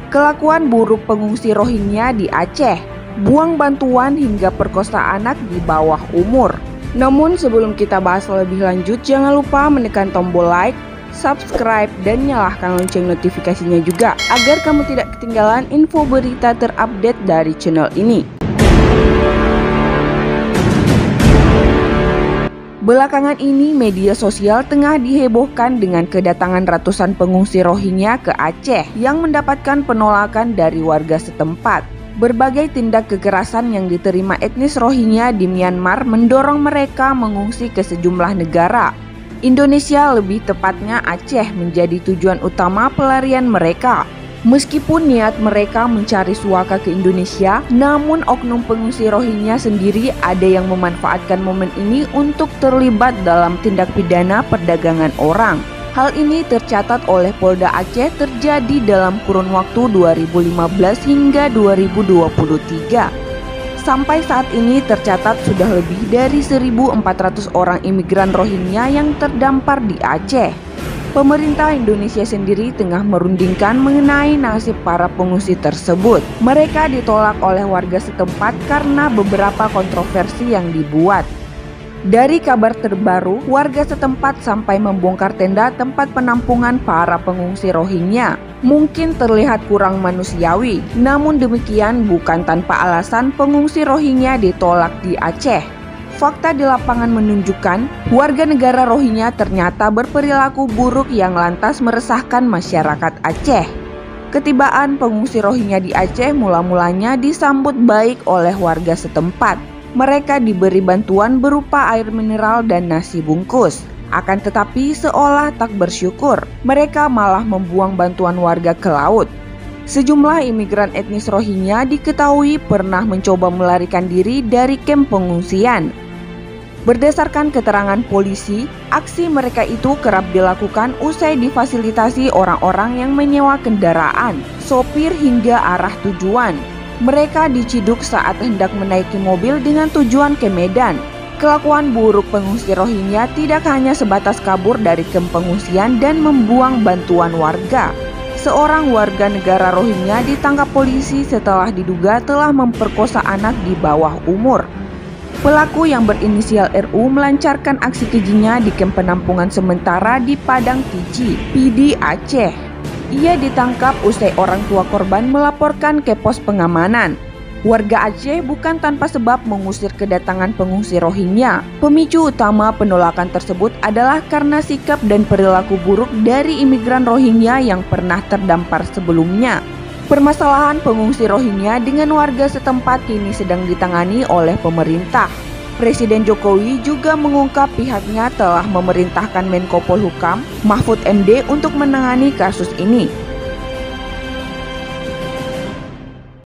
Kelakuan buruk pengungsi Rohingya di Aceh, buang bantuan hingga perkosa anak di bawah umur. Namun sebelum kita bahas lebih lanjut, jangan lupa menekan tombol like, subscribe, dan nyalakan lonceng notifikasinya juga agar kamu tidak ketinggalan info berita terupdate dari channel ini. Belakangan ini media sosial tengah dihebohkan dengan kedatangan ratusan pengungsi Rohingya ke Aceh yang mendapatkan penolakan dari warga setempat. Berbagai tindak kekerasan yang diterima etnis Rohingya di Myanmar mendorong mereka mengungsi ke sejumlah negara. Indonesia, lebih tepatnya Aceh, menjadi tujuan utama pelarian mereka. Meskipun niat mereka mencari suaka ke Indonesia, namun oknum pengungsi Rohingya sendiri ada yang memanfaatkan momen ini untuk terlibat dalam tindak pidana perdagangan orang. Hal ini tercatat oleh Polda Aceh terjadi dalam kurun waktu 2015 hingga 2023. Sampai saat ini tercatat sudah lebih dari 1.400 orang imigran Rohingya yang terdampar di Aceh. Pemerintah Indonesia sendiri tengah merundingkan mengenai nasib para pengungsi tersebut. Mereka ditolak oleh warga setempat karena beberapa kontroversi yang dibuat. Dari kabar terbaru, warga setempat sampai membongkar tenda tempat penampungan para pengungsi Rohingya. Mungkin terlihat kurang manusiawi, namun demikian bukan tanpa alasan pengungsi Rohingya ditolak di Aceh. Fakta di lapangan menunjukkan warga negara Rohingya ternyata berperilaku buruk yang lantas meresahkan masyarakat Aceh. Ketibaan pengungsi Rohingya di Aceh mula-mulanya disambut baik oleh warga setempat. Mereka diberi bantuan berupa air mineral dan nasi bungkus. Akan tetapi seolah tak bersyukur, mereka malah membuang bantuan warga ke laut. Sejumlah imigran etnis Rohingya diketahui pernah mencoba melarikan diri dari kamp pengungsian. Berdasarkan keterangan polisi, aksi mereka itu kerap dilakukan usai difasilitasi orang-orang yang menyewa kendaraan, sopir hingga arah tujuan. Mereka diciduk saat hendak menaiki mobil dengan tujuan ke Medan. Kelakuan buruk pengungsi Rohingya tidak hanya sebatas kabur dari kamp pengungsian dan membuang bantuan warga. Seorang warga negara Rohingya ditangkap polisi setelah diduga telah memperkosa anak di bawah umur. Pelaku yang berinisial RU melancarkan aksi kejinya di kamp penampungan sementara di Padang Tiji, PD Aceh. Ia ditangkap usai orang tua korban melaporkan ke pos pengamanan. Warga Aceh bukan tanpa sebab mengusir kedatangan pengungsi Rohingya. Pemicu utama penolakan tersebut adalah karena sikap dan perilaku buruk dari imigran Rohingya yang pernah terdampar sebelumnya. Permasalahan pengungsi Rohingya dengan warga setempat kini sedang ditangani oleh pemerintah. Presiden Jokowi juga mengungkap pihaknya telah memerintahkan Menko Polhukam Mahfud MD untuk menangani kasus ini.